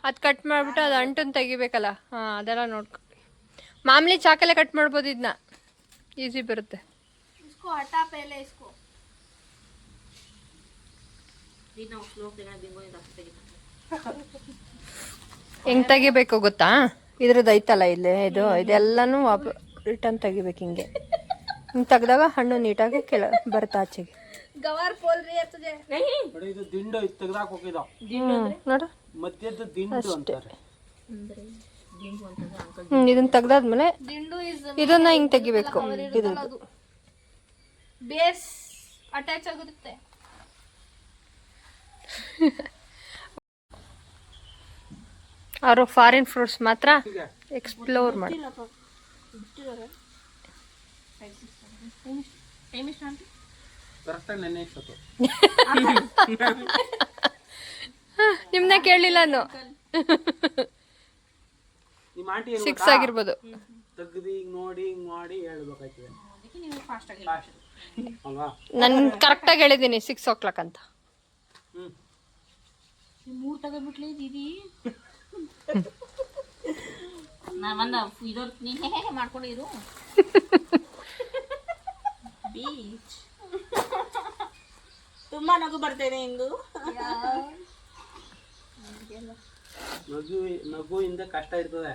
[SPEAKER 1] ಅದು ಕಟ್ ಮಾಡ್ಬಿಟ್ಟು ಅದು ಅಂಟನ್ ತೆಗಿಬೇಕಲ್ಲ. ಹಾಂ, ಅದೆಲ್ಲ ನೋಡ್ಕೊ. ಮಾಮೂಲಿ ಚಾಕಲ್ಲೇ ಕಟ್ ಮಾಡ್ಬೋದು, ಇದನ್ನ ಈಸಿ ಬರುತ್ತೆ. ಹೆಂಗ್ ತೆಗಿಬೇಕು ಗೊತ್ತಾ? ಇದ್ರದ್ದು ಐತಲ್ಲ ಇಲ್ಲಿ, ಇದೆಲ್ಲಾನು ರಿಟರ್ನ್ ತೆಗಿಬೇಕು. ಹಿಂಗೆ ತೆಗ್ದಾಗ ಹಣ್ಣು ನೀಟಾಗಿ ಕೆಳ ಬರುತ್ತೆ ಆಚೆಗೆ.
[SPEAKER 3] ನೋಡಿ, ಇದು ದಿಂಡು ಇದು ತೆಗ್ದಾಕ್ ಹೋಗಿದ
[SPEAKER 1] ನೋಡು,
[SPEAKER 3] ಮಧ್ಯದ ದಿಂಡು ಅಂತಾರೆ.
[SPEAKER 1] ಇದನ್ನ ತೆಗ್ದಾದ್ಮೇಲೆ ಇದನ್ನ ಹಿಂಗ್ ತೆಗಿಬೇಕು. ಇದ್ರದ್ದು
[SPEAKER 2] ಬೇಸ್ ಅಟ್ಯಾಚ್ ಆಗುತ್ತೆ.
[SPEAKER 1] ಅವರು ಫಾರಿನ್ ಫ್ರೂಟ್ಸ್ ಮಾತ್ರ ಎಕ್ಸ್ಪ್ಲೋರ್ ಮಾಡಿ.
[SPEAKER 3] ಕರೆಕ್ಟಾಗಿ ನೆನ್ನೆ ಇತ್ತು.
[SPEAKER 1] ನಿಮ್ನ ಕೇಳಲಿಲ್ಲ ನಾನು.
[SPEAKER 3] ನಿಮ್ಮ ಆಂಟಿ
[SPEAKER 1] 6 ಆಗಿರ್ಬೋದು.
[SPEAKER 3] ತೆಗ್ದು ಹಿಂಗ್ ನೋಡಿ ಹಿಂಗ್ ಮಾಡಿ ಹೇಳ್ಬೇಕಾಯ್ತದೆ ಅಲ್ವಾ?
[SPEAKER 1] ನಾನು ಕರೆಕ್ಟಾಗಿ ಹೇಳಿದ್ದೀನಿ 6 o'clock ಅಂತ.
[SPEAKER 4] ಮೂರ್ ತಗೊಂಡ್ಬಿಟ್ಲೇ ದೀದಿ. ನಾನು ಬಂದ ಇದೊರ್ ನೀನ್ ಹೇಗೆ ಮಾಡ್ಕೊಂಡಿರು ಬೀಚ್. ತುಂಬಾ ನಗು ಬರ್ತಾಯಿದೆ ಇಂದು.
[SPEAKER 3] ನಗುವಿಂದ ಕಷ್ಟ ಇರ್ತದೆ.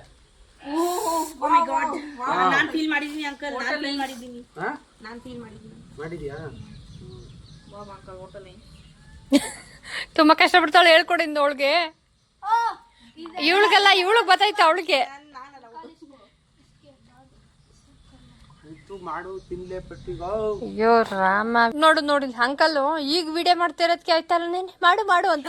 [SPEAKER 4] ನಾನ್ ಫೀಲ್ ಮಾಡಿದೀನಿ ಅಂಕಲ್, ನಾನ್ ಫೀಲ್ ಮಾಡಿದೀನಿ.
[SPEAKER 3] ಮಾಡಿದ್ಯಾ?
[SPEAKER 4] ಅಂಕಲ್ ಹೋಟೆಲ್
[SPEAKER 1] ತುಂಬಾ ಕಷ್ಟಪಡ್ತಾಳೆ, ಹೇಳ್ಕೊಡಿಂದ ಅವಳಿಗೆ. ಇವಳಿಗೆಲ್ಲ ಇವಳಿಗೆ ಗೊತ್ತಾಯ್ತು ಅವಳಿಗೆ.
[SPEAKER 3] ಮಾಡು ತಿನ್ಲೆ ಪಟ್ಟಿಗ.
[SPEAKER 1] ಅಯ್ಯೋ ರಾಮ, ನೋಡು ನೋಡಿ ಅಂಕಲ್ ಈಗ ವಿಡಿಯೋ ಮಾಡ್ತಾ ಇರೋದಕ್ಕೆ ಆಯ್ತಲ್ಲ, ನೀನು ಮಾಡು ಮಾಡು ಅಂತ.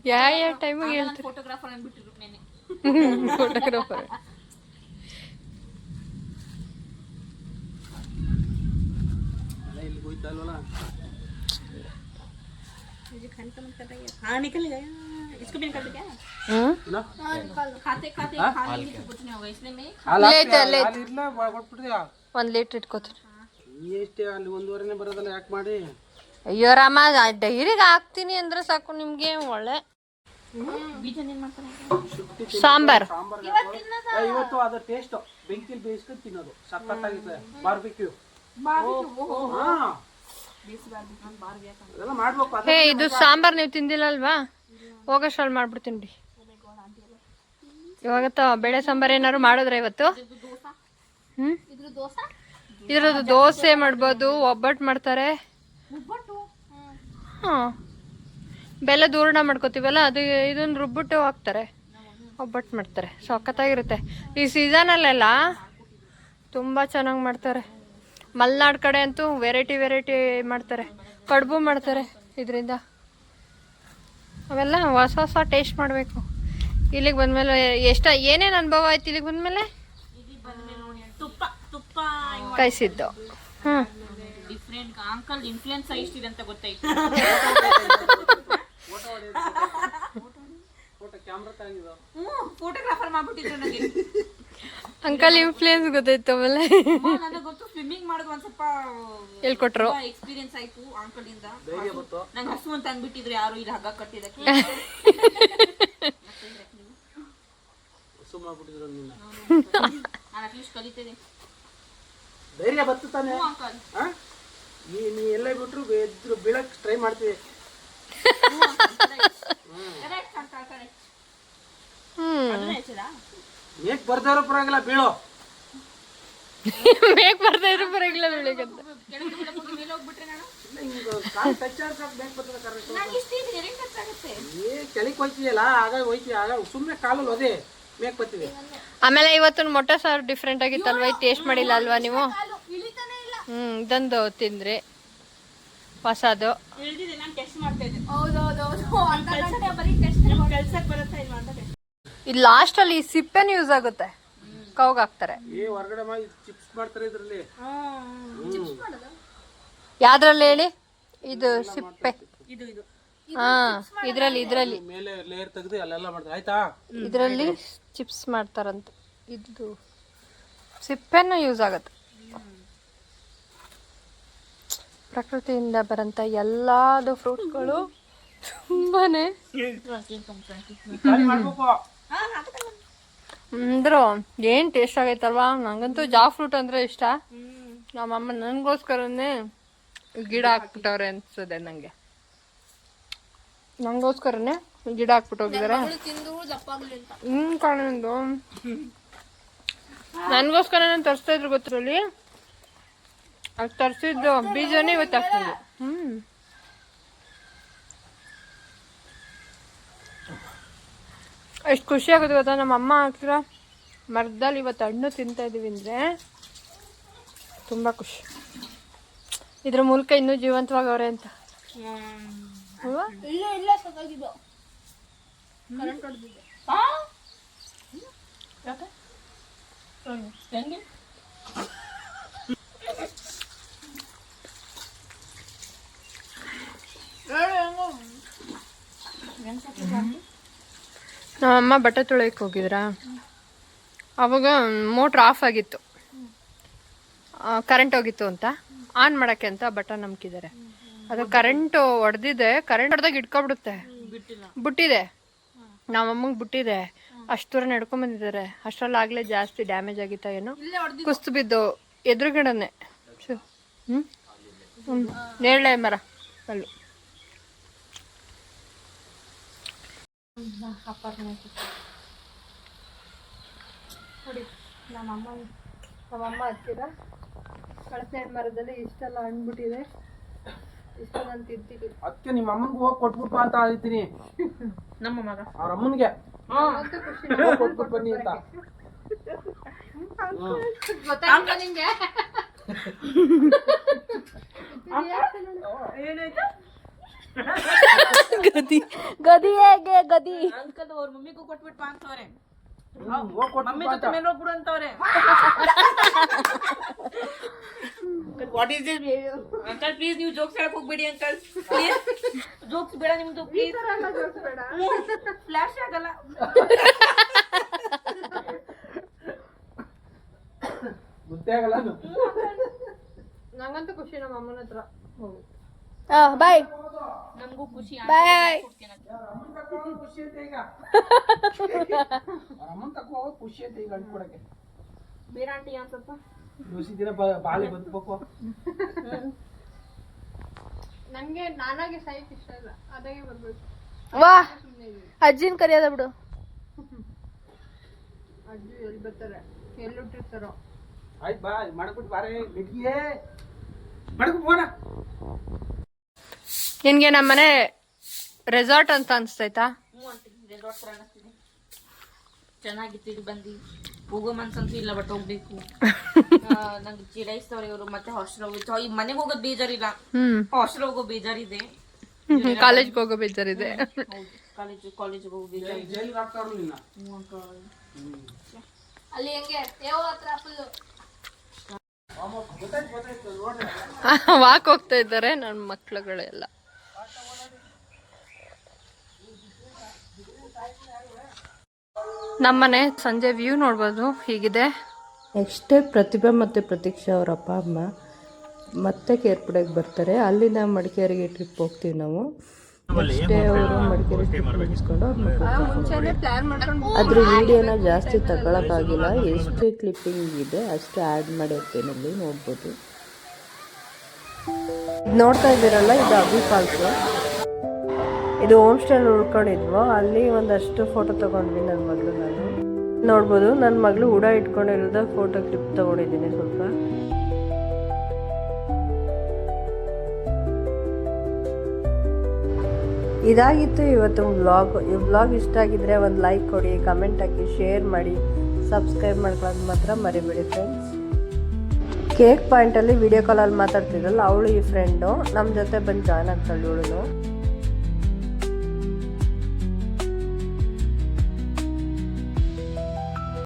[SPEAKER 1] ಯಾವ ಟೈಮಿಗೆ ಹೇಳ್ತಾರೆ
[SPEAKER 4] ಫೋಟೋಗ್ರಾಫರ್ ಅಂದ್ಬಿಟ್ಟಿರು ನೆನೆ.
[SPEAKER 1] ಫೋಟೋಗ್ರಾಫರ್.
[SPEAKER 3] ಇಲ್ಲಿ ಹೋಯ್ತಲ್ವಲ್ಲ.
[SPEAKER 4] हाँ निकल गया, इसको भी निकाल दे क्या? खाते खाते खाने की कुछ नहीं होगा इसलिए मैं
[SPEAKER 1] ಒಂದ್ ಲೀಟರ್ ಇಟ್ಕೋತೀನಿ.
[SPEAKER 3] ಎಷ್ಟೇ ಅಲ್ಲಿ 1.5 ಬರೋದಲ್ಲ, ಯಾಕೆ ಮಾಡಿ?
[SPEAKER 1] ಅಯ್ಯೋ ರಾಮ, ಡೈರಿಗೆ ಹಾಕ್ತೀನಿ ಅಂದ್ರೆ ಸಾಕು ನಿಮ್ಗೆ. ಒಳ್ಳೆ ಸಾಂಬಾರ್.
[SPEAKER 3] ಇವತ್ತು ಅದ್ರ ಟೇಸ್ಟ್ ಬೆಂಕಿಲಿ ಬೇಯಿಸ್ಕೊಂಡು ತಿನ್ನೋದು ಸಖತ್ತಾಗಿದೆ. ಬಾರ್ಬಿಕ್ಯೂ ಅದೆಲ್ಲ ಮಾಡ್ಬೇಕು.
[SPEAKER 1] ಹೇ, ಇದು ಸಾಂಬಾರ್ ನೀವು ತಿಂದಿಲ್ಲ ಅಲ್ವಾ? ಹೋಗೋಷ್ಟ್ರಲ್ಲಿ ಮಾಡ್ಬಿಡ್ತೀನಿ. ಇವಾಗತ್ತ ಬೇಳೆ ಸಾಂಬಾರ್ ಏನಾದ್ರು ಮಾಡಿದ್ರೆ ಇವತ್ತು. ಇದ್ರದ್ದು ದೋಸೆ ಮಾಡ್ಬೋದು, ಒಬ್ಬಟ್ಟು ಮಾಡ್ತಾರೆ. ಹಾಂ, ಬೆಲ್ಲದ ಹೂರ್ಣ ಮಾಡ್ಕೋತೀವಲ್ಲ, ಅದು ಇದನ್ನ ರುಬ್ಬಿಟ್ಟು ಹಾಕ್ತಾರೆ, ಒಬ್ಬಟ್ಟು ಮಾಡ್ತಾರೆ. ಸಖತ್ತಾಗಿರುತ್ತೆ. ಈ ಸೀಸನಲ್ಲೆಲ್ಲ ತುಂಬ ಚೆನ್ನಾಗಿ ಮಾಡ್ತಾರೆ. ಮಲೆನಾಡು ಕಡೆ ಅಂತೂ ವೆರೈಟಿ ಮಾಡ್ತಾರೆ. ಕಡುಬು ಮಾಡ್ತಾರೆ ಇದರಿಂದ. ಅವೆಲ್ಲ ಹೊಸ ಹೊಸ ಟೇಸ್ಟ್ ಮಾಡಬೇಕು. ಇಲ್ಲಿಗೆ ಬಂದಮೇಲೆ ಏನೇನು ಅನುಭವ ಆಯ್ತು ಇಲ್ಲಿಗೆ ಬಂದಮೇಲೆ?
[SPEAKER 4] ತುಪ್ಪ ತುಪ್ಪ
[SPEAKER 1] ಕಾಯಿಸಿದ್ದು. ಹ್ಞೂ,
[SPEAKER 4] ಡಿಫ್ರೆಂಟ್. ಅಂಕಲ್ ಇನ್ಫ್ಲುಯೆನ್ಸ್ ಎಷ್ಟಿದೆ ಅಂತ ಗೊತ್ತಾಯ್ತು. ಫೋಟೋಗ್ರಾಫರ್ ಮಾಡ್ಬಿಟ್ಟಿದ್ರು ನನಗೆ.
[SPEAKER 1] ಅಂಕಲ್ ಇನ್ಫ್ಲೂಯೆನ್ಸ್ ಗೊತ್ತಾಯ್ತು. ಆಮೇಲೆ
[SPEAKER 4] ನನಗೆ ಗೊತ್ತು, ಸ್ವಿಮ್ಮಿಂಗ್ ಮಾಡೋದು ಒಂದ್ ಸ್ವಲ್ಪ
[SPEAKER 1] ಹೇಳ್ಕೊಟ್ರು.
[SPEAKER 4] ಎಕ್ಸ್ಪೀರಿಯನ್ಸ್ ಆಯ್ತು ಅಂಕಲ್ ಇಂದ. ನಂಗೆ ಹಸು ಅಂತ ಅಂದ್ಬಿಟ್ಟಿದ್ರು ಯಾರು ಇಲ್ಲಿ ಹಗ್ಗ ಕಟ್ಟಿದಕ್ಕೆ. ನಾನು ಅಟ್ಲೀಸ್ಟ್ ಕಲಿತೇನೆ.
[SPEAKER 3] ಧೈರ್ಯ ಬರ್ತತಾನೆ. ನೀ ಎಲ್ಲ ಬಿಟ್ರು ಎದ್ರು ಬೀಳಕ್ ಟ್ರೈ ಮಾಡ್ತೀವಿ. ಮೇಕ್ ಬರ್ದವ್ರ ಪರವಾಗಿಲ್ಲ, ಬೀಳೋ.
[SPEAKER 1] ಬೇಗ ಬರ್ತಾ ಇದ್ರು ಪರವಾಗಿಲ್ಲ, ಬೆಳಿಗ್ಗೆ
[SPEAKER 4] ಮೇಲೆ ಹೋಗ್ಬಿಟ್ರೆ ನಾನು
[SPEAKER 3] ಹಿಂಗೆ ಕಾಲು ಟಚ್ ಆಡ್ಸಕ್ಕೆ ಬೇಕು ಬರ್ತದೆ ಕರೆಕ್ಟ್. ಕೆಳಗೆ ಹೋಯ್ತಿದೆಯಲ್ಲ ಆಗ ಹೋಯ್ತಿ ಆಗ ಸುಮ್ಮನೆ ಕಾಲಲ್ಲಿ ಅದೇ ಮೇಕ್ ಬರ್ತಿದೆ.
[SPEAKER 2] ಆಮೇಲೆ ಇವತ್ತು ಮೊಟ್ಟೆ ಸಾರು ಡಿಫ್ರೆಂಟ್ ಆಗಿತ್ತಲ್ವಾ? ಟೇಸ್ಟ್ ಮಾಡಿಲ್ಲ ಅಲ್ವಾ ನೀವು? ಇದೊಂದು ತಿಂದ್ರಿ ಹೊಸದು. ಇದು ಲಾಸ್ಟ್ ಅಲ್ಲಿ ಸಿಪ್ಪೆನ ಯೂಸ್ ಆಗುತ್ತೆ, ಕೌಗ್ ಹಾಕ್ತಾರೆ.
[SPEAKER 3] ಹೊರಗಡೆ ಮಾಡಿ ಚಿಪ್ಸ್ ಮಾಡ್ತಾರೆ ಇದ್ರಲ್ಲಿ.
[SPEAKER 2] ಯಾವ್ದ್ರಲ್ಲಿ ಹೇಳಿ? ಇದು ಸಿಪ್ಪೆ. ಹಾ, ಇದ್ರಲ್ಲಿ
[SPEAKER 3] ಮೇಲೆ ಲೇಯರ್ ತೆಗೆದು ಅಲ್ಲೆಲ್ಲ ಮಾಡ್ತಾರೆ. ಆಯ್ತಾ?
[SPEAKER 2] ಇದ್ರಲ್ಲಿ ಚಿಪ್ಸ್ ಮಾಡ್ತಾರಂತೆ. ಇದು ಸಿಪ್ಪೆನ ಯೂಸ್ ಆಗತ್ತೆ. ಪ್ರಕೃತಿಯಿಂದ ಬರಂತ ಎಲ್ಲಾದು ಫ್ರೂಟ್ಸ್ಗಳು ತುಂಬಾನೇ ಅಂದ್ರು ಏನ್ ಟೇಸ್ಟ್ ಆಗೈತಲ್ವಾ. ನಂಗಂತೂ ಜಾಕ್ ಫ್ರೂಟ್ ಅಂದ್ರೆ ಇಷ್ಟ. ನಮ್ಮಮ್ಮ ನನ್ಗೋಸ್ಕರನೇ ಗಿಡ ಹಾಕ್ಬಿಟ್ಟವ್ರೆ ಅನ್ಸದೆ ನಂಗೆ. ನಂಗೋಸ್ಕರನೇ ಗಿಡ ಹಾಕ್ಬಿಟ್ಟು ಹೋಗಿದಾರೆ. ಕಾಣಂದು ನನ್ಗೋಸ್ಕರ ತರಿಸ್ತಾ ಇದ್ರು ಗೊತ್ತಿರಲಿ. ಅದು ತರಿಸಿದ್ದು ಬೀಜನೇ ಇವತ್ತು ಹಾಕ್ತಿದ್ರು. ಎಷ್ಟು ಖುಷಿ ಆಗುತ್ತೆ ಗೊತ್ತಾ, ನಮ್ಮ ಅಮ್ಮ ಹಾಕಿರೋ ಮರದಲ್ಲಿ ಇವತ್ತು ಹಣ್ಣು ತಿಂತಾ ಇದೀವಿ ಅಂದ್ರೆ ತುಂಬಾ ಖುಷಿ. ಇದ್ರ ಮೂಲಕ ಇನ್ನೂ ಜೀವಂತವಾಗವ್ರೆ ಅಂತ. ನಮ್ಮಮ್ಮ ಬಟ್ಟೆ ತೊಳೆಯಕ್ಕೆ ಹೋಗಿದ್ರ, ಅವಾಗ ಮೋಟ್ರ್ ಆಫ್ ಆಗಿತ್ತು, ಕರೆಂಟ್ ಹೋಗಿತ್ತು ಅಂತ. ಆನ್ ಮಾಡಕ್ಕೆ ಅಂತ ಬಟನ್ ನಂಬಿಕಿದ್ದಾರೆ. ಅದು ಕರೆಂಟ್ ಹೊಡೆದಿದೆ. ಕರೆಂಟ್ ಹೊಡೆದಾಗ ಇಟ್ಕೊಬಿಡುತ್ತೆ. ಬಿಟ್ಟಿದೆ, ನಮ್ಮಮ್ಮಗೆ ಬಿಟ್ಟಿದೆ. ಅಷ್ಟು ದೂರ ನಡ್ಕೊಂಡ್ ಬಂದಿದ್ದಾರೆ. ಅಷ್ಟರಲ್ಲಾಗಲೇ ಜಾಸ್ತಿ ಡ್ಯಾಮೇಜ್ ಆಗಿತ್ತ ಏನೋ, ಕುಸ್ತು ಬಿದ್ದು ಎದುರುಗಡೆನೆ. ನೇರಳೆ ಮರ ಅಲ್ಲೂ. ನೋಡಿ ನಮ್ಮಮ್ಮ ಹತ್ತಿರ ಕಳಸನೇಡ್ ಮರದಲ್ಲಿ ಇಷ್ಟೆಲ್ಲ ಹಣ್ಬಿಟ್ಟಿದೆ. ಇಷ್ಟ ನಾನು ತಿಂತೀನಿ.
[SPEAKER 3] ಅದಕ್ಕೆ ನಿಮ್ಮ ಅಮ್ಮನಿಗೆ ಹೋಗಿ ಕೊಟ್ಬಿಟ್ಟು ಅಂತ ಹೇಳ್ತೀನಿ.
[SPEAKER 4] ನಮ್ಮ ಮಗ
[SPEAKER 3] ಅವ್ರ ಅಮ್ಮನಿಗೆ ಕೊಟ್ಬಿಟ್ಟು ಬನ್ನಿ ಅಂತ.
[SPEAKER 2] ಗೊತ್ತಾಗ್ತಾ ನಿಂಗೆ? ಗದಿ ಗದಿ ಹೇಗೆ ಗದಿ
[SPEAKER 4] ಅಂಕಲ್ ಅವ್ರ ಮಮ್ಮಿಗೂ ಕೊಟ್ಬಿಟ್ಟು ಅಂತವ್ರೆ.
[SPEAKER 3] ಮಮ್ಮಿ ಜೊತೆ
[SPEAKER 4] ಮೇಲೆ ಹೋಗ್ಬಿಡು ಅಂತವ್ರೆ. What is this uncle? Please ನೀವು ಜೋಕ್ಸ್ ಹೇಳಕ್ ಹೋಗ್ಬೇಡಿ ಅಂಕಲ್. ಪ್ಲೀಸ್ ಜೋಕ್ಸ್ ಬೇಡ ನಿಮ್ದು. ಪ್ಲೀಸ್ ಫ್ಲಾಶ್ ಆಗಲ್ಲ.
[SPEAKER 3] ಗೊತ್ತೇ ಆಗಲ್ಲ.
[SPEAKER 2] ನಂಗಂತೂ ಖುಷಿ ನಮ್ಮ ಅಮ್ಮನ ಹತ್ರ.
[SPEAKER 1] ಬಾಯ್.
[SPEAKER 4] ನಮಗೂ ಖುಷಿ.
[SPEAKER 2] ಬಾಯ್.
[SPEAKER 3] ಖುಷಿ ಐತೆ ಈಗ. ಅಮ್ಮನ್ ತಕ್ಕ ಖುಷಿ ಐತೆ ಈಗ ಅನ್ಕೊಡಕ್ಕೆ.
[SPEAKER 4] ಬೇರೆ ಆಂಟಿ ಒಂದ್ ಸ್ವಲ್ಪ
[SPEAKER 3] ದಿವಸ ದಿನ ಬಾಳಿ ಬದುಕಬೇಕು.
[SPEAKER 2] ನಂಗೆ ನಾನಾಗೆ ಸಾಯಕ್ ಇಷ್ಟ ಇಲ್ಲ, ಅದಾಗೆ ಬರ್ಬೇಕು.
[SPEAKER 1] ವಾ, ಅಜ್ಜಿನ ಕರಿಯೋದ ಬಿಡು.
[SPEAKER 2] ಅಜ್ಜಿ ಎಲ್ಲಿ ಬರ್ತಾರೆ, ಎಲ್ಲಿ ಹುಟ್ಟಿರ್ತಾರೋ.
[SPEAKER 3] ಆಯ್ತು ಬಾ, ಮಾಡ್ಬಿಟ್ಟು ಬಾರೆ ಮಿಡ್ಗಿಯೇ ಮಾಡ್ಕೊಂಡು ಹೋಗೋಣ.
[SPEAKER 2] ನಿನ್ಗೆ ನಮ್ಮನೆ ರೆಸಾರ್ಟ್ ಅಂತ ಅನ್ಸ್ತೈತಾ?
[SPEAKER 4] ರೆಸಾರ್ಟ್ ತರ ಅನಿಸ್ತಿದೆ. ಚೆನ್ನಾಗಿತ್ತು. ಇಲ್ಲಿ ಬಂದು ಹೋಗೋ ಮನ್ಸಂತೂ ಇಲ್ಲ, ಬಟ್ ಹೋಗ್ಬೇಕು. ನಂಗೆ ಚಿರೈಸ್ತವ್ರೆ ಇವರು. ಮತ್ತೆ ಹಾಸ್ಟೆಲ್ ಹೋಗಿತ್ತು. ಈಗ ಮನೆಗೆ ಹೋಗೋದು ಬೇಜಾರಿಲ್ಲ, ಹಾಸ್ಟೆಲ್ ಹೋಗೋ ಬೇಜಾರಿದೆ.
[SPEAKER 2] ಕಾಲೇಜ್ಗೆ ಹೋಗೋ ಬೇಜಾರಿದೆ.
[SPEAKER 4] ಕಾಲೇಜಿಗೆ ಹೋಗೋ ಬೇಜಾರಿದೆ.
[SPEAKER 3] ಜೈಲಿಗೆ ಹಾಕ್ತಾವ್ರು ನಿನ್ನ.
[SPEAKER 2] ಅಲ್ಲಿ ಹೆಂಗೆ ವಾಕ್ ಹೋಗ್ತಾ ಇದ್ದಾರೆ ನನ್ನ ಮಕ್ಳುಗಳೆಲ್ಲ. ನಮ್ಮನೆ ಸಂಜೆ ವ್ಯೂ ನೋಡ್ಬೋದು, ಹೀಗಿದೆ.
[SPEAKER 1] ನೆಕ್ಸ್ಟ್ ಪ್ರತಿಭಾ ಮತ್ತು ಪ್ರತೀಕ್ಷಾ ಅವ್ರ ಅಪ್ಪ ಅಮ್ಮ ಮತ್ತೆ ಕೇರ್ಪುಡೆಗೆ ಬರ್ತಾರೆ. ಅಲ್ಲಿಂದ ಮಡಿಕೇರಿಗೆ ಟ್ರಿಪ್ ಹೋಗ್ತೀವಿ ನಾವು. ನೆಕ್ಸ್ಟ್ ಡೇ ಅವರು ಮಡಿಕೇರಿ ಟ್ರಿಪ್ ಮುಗಿಸ್ಕೊಂಡು ಅದ್ರ ವಿಡಿಯೋನ ಜಾಸ್ತಿ ತಗೊಳಕ್ಕಾಗಿಲ್ಲ. ಎಷ್ಟು ಕ್ಲಿಪ್ಪಿಂಗ್ ಇದೆ ಅಷ್ಟು ಆ್ಯಡ್ ಮಾಡಿರ್ತೀನಿ, ಅಲ್ಲಿ ನೋಡ್ಬೋದು. ನೋಡ್ತಾ ಇದ್ದೀರಲ್ಲ, ಇದು ಅಬ್ಬಿ ಫಾಲ್ಸು. ಇದು ಹೋಮ್ ಸ್ಟೇಲಿ ಉಳ್ಕೊಂಡಿದ್ವು. ಅಲ್ಲಿ ಒಂದಷ್ಟು ಫೋಟೋ ತಗೊಂಡ್ವಿ ನನ್ನ ಮಗಳು ನಾನು. ನೋಡ್ಬೋದು, ನನ್ನ ಮಗಳು ಉಡ ಇಟ್ಕೊಂಡಿರೋದ ಫೋಟೋ ಕ್ಲಿಪ್ ತಗೊಂಡಿದ್ದೀನಿ ಸ್ವಲ್ಪ. ಇದಾಗಿತ್ತು ಇವತ್ತು ವ್ಲಾಗ್. ಈ ವ್ಲಾಗ್ ಇಷ್ಟ ಆಗಿದ್ರೆ ಒಂದು ಲೈಕ್ ಕೊಡಿ, ಕಮೆಂಟ್ ಹಾಕಿ, ಶೇರ್ ಮಾಡಿ, ಸಬ್ಸ್ಕ್ರೈಬ್ ಮಾಡ್ಕೊಳ್ಳೋದು ಮಾತ್ರ ಮರಿಬೇಡಿ ಫ್ರೆಂಡ್ಸ್. ಕೇಕ್ ಪಾಯಿಂಟಲ್ಲಿ ವಿಡಿಯೋ ಕಾಲಲ್ಲಿ ಮಾತಾಡ್ತಿದ್ದಲ್ಲ ಅವಳು ಈ ಫ್ರೆಂಡು ನಮ್ಮ ಜೊತೆ ಬಂದು ಜಾಯ್ನ್ ಆಗ್ತಾಳೆ ಇವಳು.